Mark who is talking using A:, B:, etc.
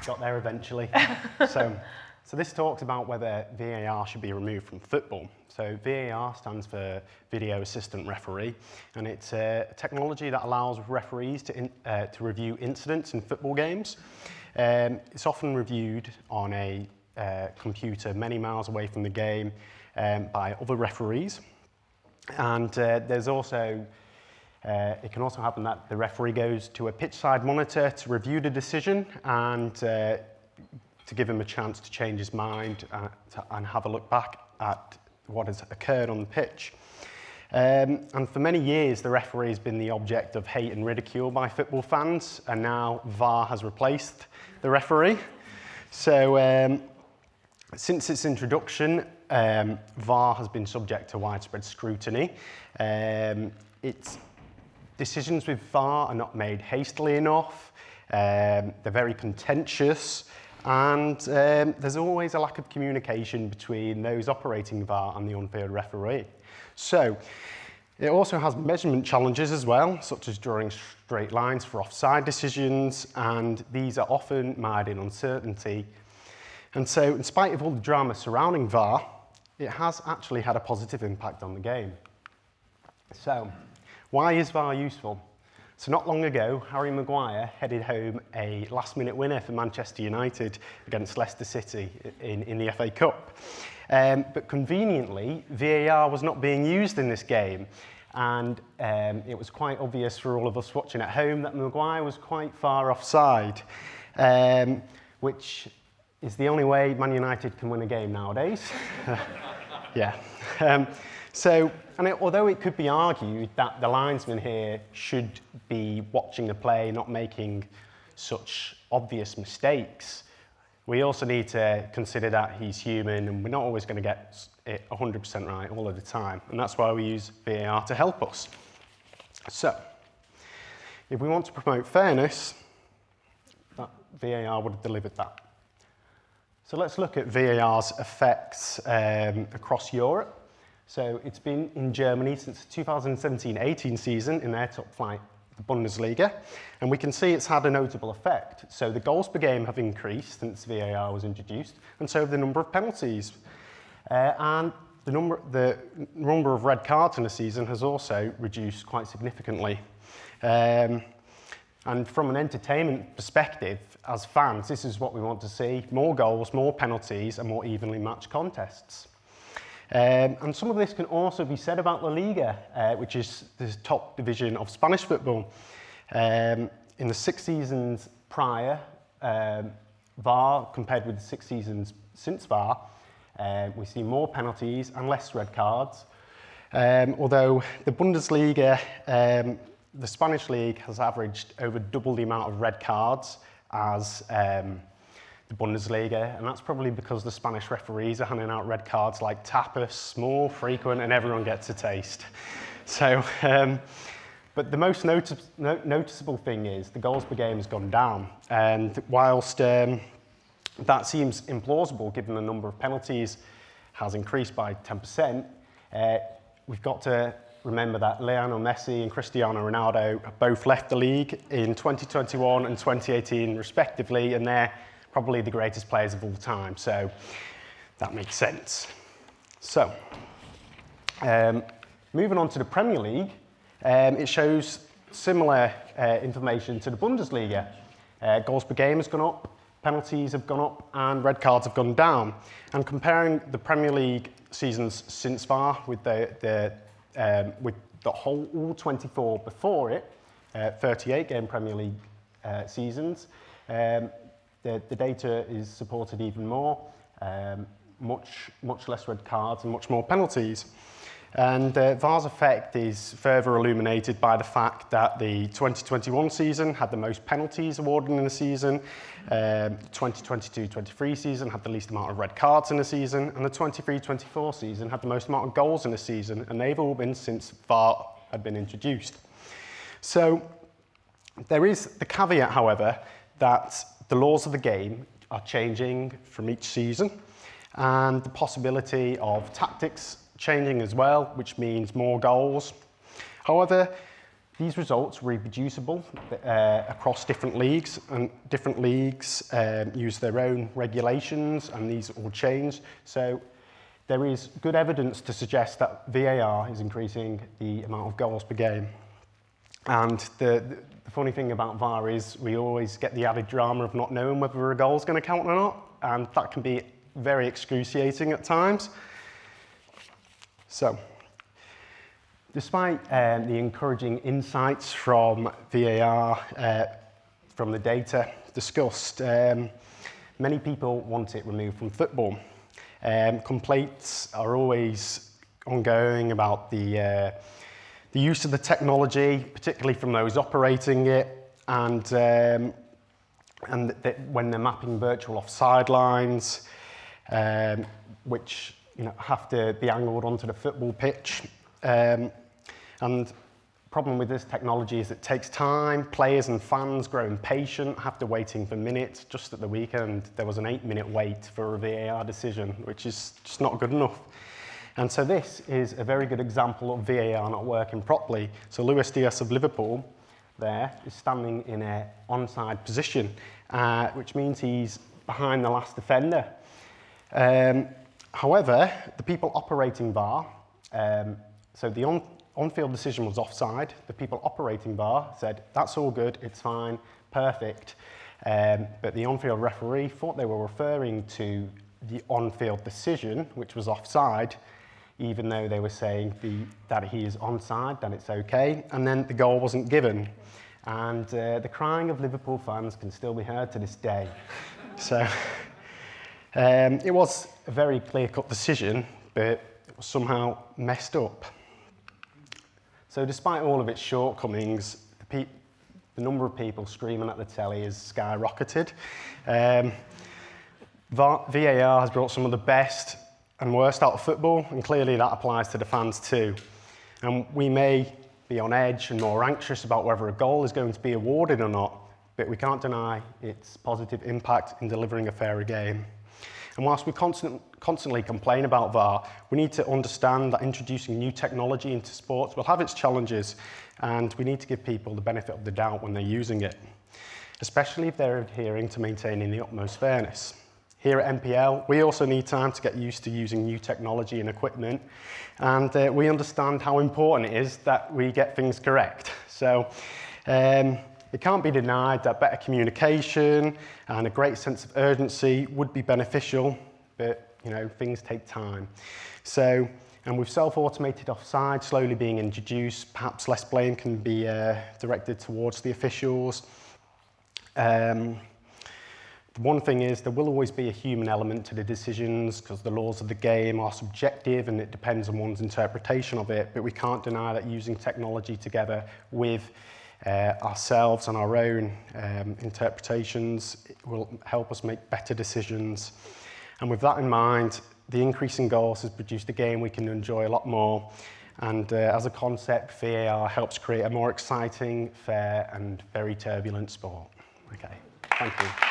A: got there eventually. So this talks about whether VAR should be removed from football. So VAR stands for Video Assistant Referee, and it's a technology that allows referees to review incidents in football games. It's often reviewed on a computer many miles away from the game by other referees. And there's also it can also happen that the referee goes to a pitch-side monitor to review the decision and to give him a chance to change his mind and have a look back at what has occurred on the pitch. And for many years, the referee has been the object of hate and ridicule by football fans, and now VAR has replaced the referee. So since its introduction, VAR has been subject to widespread scrutiny. Decisions with VAR are not made hastily enough, they're very contentious, and there's always a lack of communication between those operating VAR and the on-field referee. So it also has measurement challenges as well, such as drawing straight lines for offside decisions, and these are often mired in uncertainty. And so, in spite of all the drama surrounding VAR, it has actually had a positive impact on the game. So, why is VAR useful? So not long ago, Harry Maguire headed home a last-minute winner for Manchester United against Leicester City in the FA Cup. But conveniently, VAR was not being used in this game, and it was quite obvious for all of us watching at home that Maguire was quite far offside, which is the only way Man United can win a game nowadays. Yeah. Although it could be argued that the linesman here should be watching the play, not making such obvious mistakes, we also need to consider that he's human and we're not always going to get it 100% right all of the time. And that's why we use VAR to help us. So, if we want to promote fairness, that VAR would have delivered that. So let's look at VAR's effects across Europe. So it's been in Germany since the 2017-18 season in their top flight, the Bundesliga, and we can see it's had a notable effect. So the goals per game have increased since VAR was introduced, and so have the number of penalties. And the number of red cards in a season has also reduced quite significantly. And from an entertainment perspective, as fans, this is what we want to see: more goals, more penalties, and more evenly matched contests. And some of this can also be said about La Liga, which is the top division of Spanish football. In the 6 seasons prior, VAR, compared with the 6 seasons since VAR, we see more penalties and less red cards. Although the Bundesliga, the Spanish league, has averaged over double the amount of red cards as the Bundesliga, and that's probably because the Spanish referees are handing out red cards like tapas, more frequent, and everyone gets a taste. So, but the most noticeable thing is the goals per game has gone down, and whilst that seems implausible given the number of penalties has increased by 10%, we've got to remember that Lionel Messi and Cristiano Ronaldo have both left the league in 2021 and 2018 respectively, and they're probably the greatest players of all time, so that makes sense. So, moving on to the Premier League, it shows similar information to the Bundesliga. Goals per game has gone up, penalties have gone up, and red cards have gone down. And comparing the Premier League seasons since VAR with the whole all 24 before it, 38-game Premier League seasons, the data is supported even more, much less red cards and much more penalties. And VAR's effect is further illuminated by the fact that the 2021 season had the most penalties awarded in a season, the 2022-23 season had the least amount of red cards in a season, and the 23-24 season had the most amount of goals in a season, and they've all been since VAR had been introduced. So there is the caveat, however, that the laws of the game are changing from each season, and the possibility of tactics changing as well, which means more goals. However, These results are reproducible across different leagues, and different leagues use their own regulations, and these all change. So there is good evidence to suggest that VAR is increasing the amount of goals per game. And the funny thing about VAR is we always get the added drama of not knowing whether a goal is going to count or not, and that can be very excruciating at times. So, despite the encouraging insights from VAR, from the data discussed, many people want it removed from football. Complaints are always ongoing about the use of the technology, particularly from those operating it, and when they're mapping virtual offside lines, which have to be angled onto the football pitch. And the problem with this technology is it takes time. Players and fans grow impatient, have to waiting for minutes. Just at the weekend, there was an 8-minute wait for a VAR decision, which is just not good enough. And so this is a very good example of VAR not working properly. So Luis Diaz of Liverpool there is standing in an onside position, which means he's behind the last defender. However, the people operating VAR, so the on-field decision was offside. The people operating VAR said, that's all good, it's fine, perfect. But the on-field referee thought they were referring to the on-field decision, which was offside, even though they were saying that he is onside, that it's okay. And then the goal wasn't given. And the crying of Liverpool fans can still be heard to this day. So it was a very clear-cut decision, but it was somehow messed up. So despite all of its shortcomings, the number of people screaming at the telly has skyrocketed. VAR has brought some of the best and worst out of football, and clearly that applies to the fans too. And we may be on edge and more anxious about whether a goal is going to be awarded or not, but we can't deny its positive impact in delivering a fairer game. And whilst we constantly complain about VAR, we need to understand that introducing new technology into sports will have its challenges, and we need to give people the benefit of the doubt when they're using it, especially if they're adhering to maintaining the utmost fairness. Here at NPL, we also need time to get used to using new technology and equipment, and we understand how important it is that we get things correct. So it can't be denied that better communication and a great sense of urgency would be beneficial, but things take time. So, and with self-automated offside slowly being introduced, perhaps less blame can be directed towards the officials. The one thing is there will always be a human element to the decisions because the laws of the game are subjective and it depends on one's interpretation of it, but we can't deny that using technology together with ourselves and our own interpretations will help us make better decisions. And with that in mind, the increase in goals has produced a game we can enjoy a lot more. And as a concept, VAR helps create a more exciting, fair, and very turbulent sport. Okay, thank you.